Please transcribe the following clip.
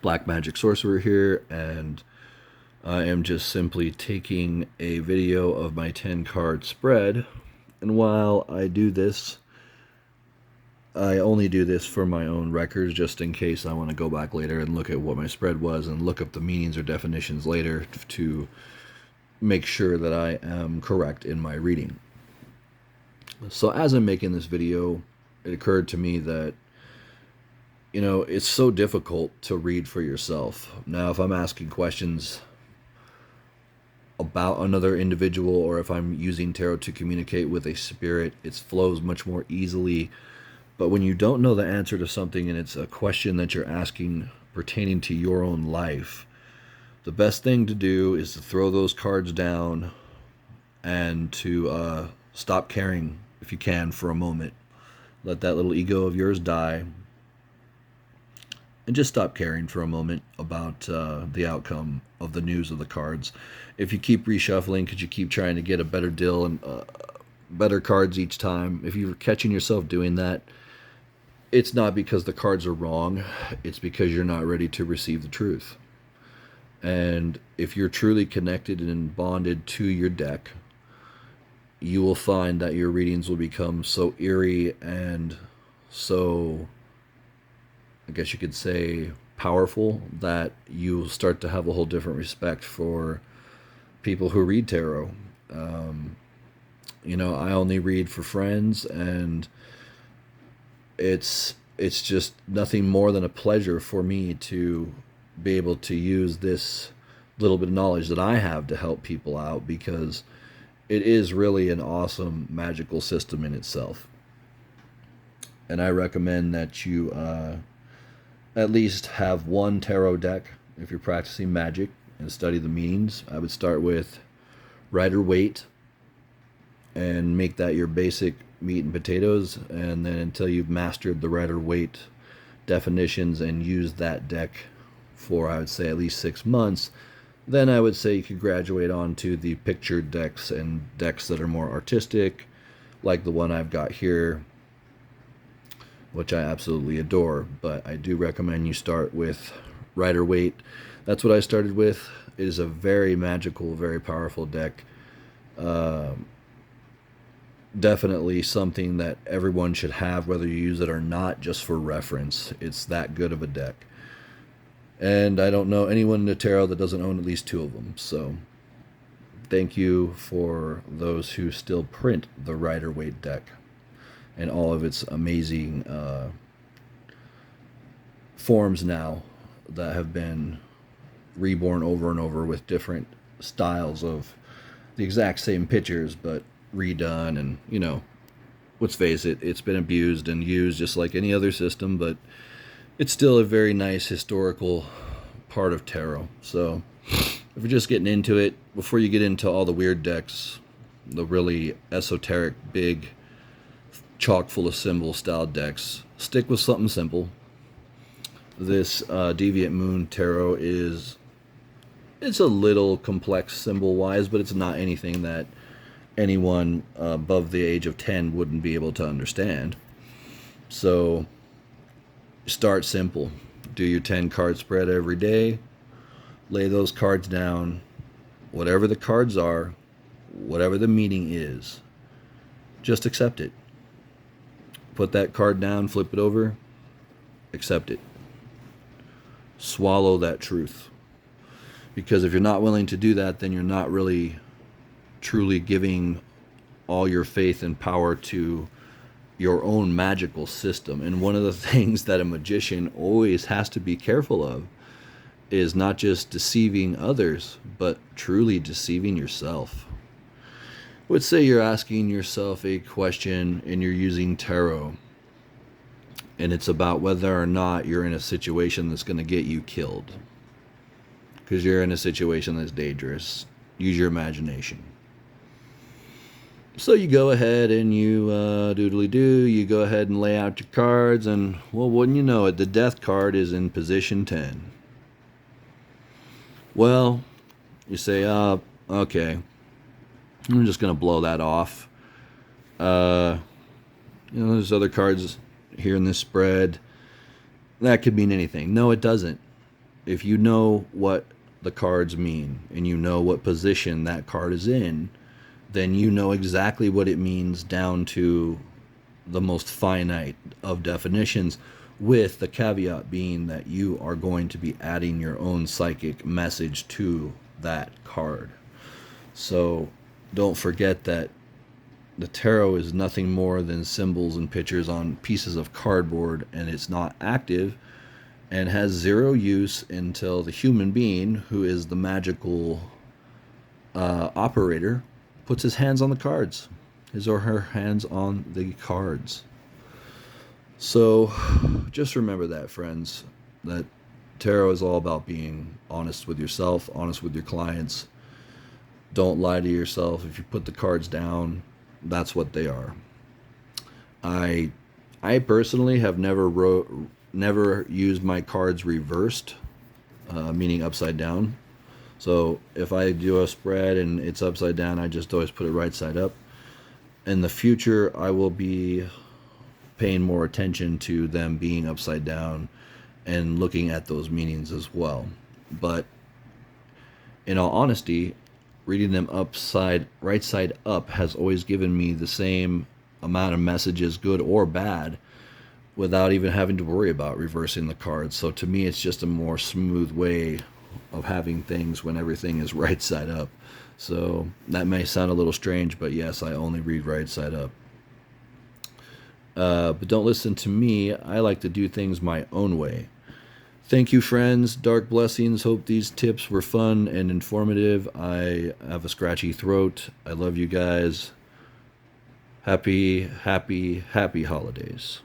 Black Magic Sorcerer here, and I am just simply taking a video of my 10 card spread. And while I do this, I only do this for my own records, just in case I want to go back later and look at what my spread was and look up the meanings or definitions later to make sure that I am correct in my reading. So as I'm making this video, it occurred to me that it's so difficult to read for yourself. Now, if I'm asking questions about another individual, or if I'm using tarot to communicate with a spirit, it flows much more easily. But when you don't know the answer to something and it's a question that you're asking pertaining to your own life, the best thing to do is to throw those cards down and to stop caring, if you can, for a moment. Let that little ego of yours die and just stop caring for a moment about the outcome of the news of the cards. If you keep reshuffling because you keep trying to get a better deal and better cards each time, if you're catching yourself doing that, it's not because the cards are wrong. It's because you're not ready to receive the truth. And if you're truly connected and bonded to your deck, you will find that your readings will become so eerie and so, I guess you could say, powerful, that you start to have a whole different respect for people who read tarot. I only read for friends, and it's just nothing more than a pleasure for me to be able to use this little bit of knowledge that I have to help people out, because it is really an awesome magical system in itself. And I recommend that you at least have one tarot deck if you're practicing magic and study the meanings. I would start with Rider-Waite and make that your basic meat and potatoes, and then until you've mastered the Rider-Waite definitions and used that deck for, I would say, at least 6 months, then I would say you could graduate on to the pictured decks and decks that are more artistic, like the one I've got here, which I absolutely adore. But I do recommend you start with Rider-Waite. That's what I started with. It is a very magical, very powerful deck. Definitely something that everyone should have, whether you use it or not, just for reference. It's that good of a deck. And I don't know anyone in the tarot that doesn't own at least 2 of them. So thank you for those who still print the Rider-Waite deck and all of its amazing forms now that have been reborn over and over with different styles of the exact same pictures, but redone. And let's face it, it's been abused and used just like any other system, but it's still a very nice historical part of tarot. So if you're just getting into it, before you get into all the weird decks, the really esoteric, big, chock full of symbol style decks, stick with something simple. This Deviant Moon Tarot it's a little complex symbol wise, but it's not anything that anyone above the age of 10 wouldn't be able to understand. So start simple. Do your 10 card spread every day. Lay those cards down. Whatever the cards are, whatever the meaning is, just accept it. Put that card down, flip it over, accept it. Swallow that truth. Because if you're not willing to do that, then you're not really truly giving all your faith and power to your own magical system. And one of the things that a magician always has to be careful of is not just deceiving others, but truly deceiving yourself. Let's say you're asking yourself a question and you're using tarot, and it's about whether or not you're in a situation that's going to get you killed, because you're in a situation that's dangerous. Use your imagination. So you go ahead and you doodly-doo, you go ahead and lay out your cards, and, well, wouldn't you know it, the death card is in position 10. Well, you say, okay, I'm just going to blow that off. There's other cards here in this spread. That could mean anything. No, it doesn't. if you know what the cards mean and you know what position that card is in, then you know exactly what it means down to the most finite of definitions, with the caveat being that you are going to be adding your own psychic message to that card. So don't forget that the tarot is nothing more than symbols and pictures on pieces of cardboard, and it's not active and has zero use until the human being, who is the magical operator, puts his hands on the cards, his or her hands on the cards. So just remember that, friends, that tarot is all about being honest with yourself, honest with your clients. Don't lie to yourself. If you put the cards down, that's what they are. I I personally have never used my cards reversed, meaning upside down. So if I do a spread and it's upside down, I just always put it right side up. In the future, I will be paying more attention to them being upside down and looking at those meanings as well. But in all honesty, reading them right side up has always given me the same amount of messages, good or bad, without even having to worry about reversing the cards. So to me, it's just a more smooth way of having things when everything is right side up. So that may sound a little strange, but yes, I only read right side up. But don't listen to me. I like to do things my own way. Thank you, friends. Dark blessings. Hope these tips were fun and informative. I have a scratchy throat. I love you guys. Happy, happy, happy holidays.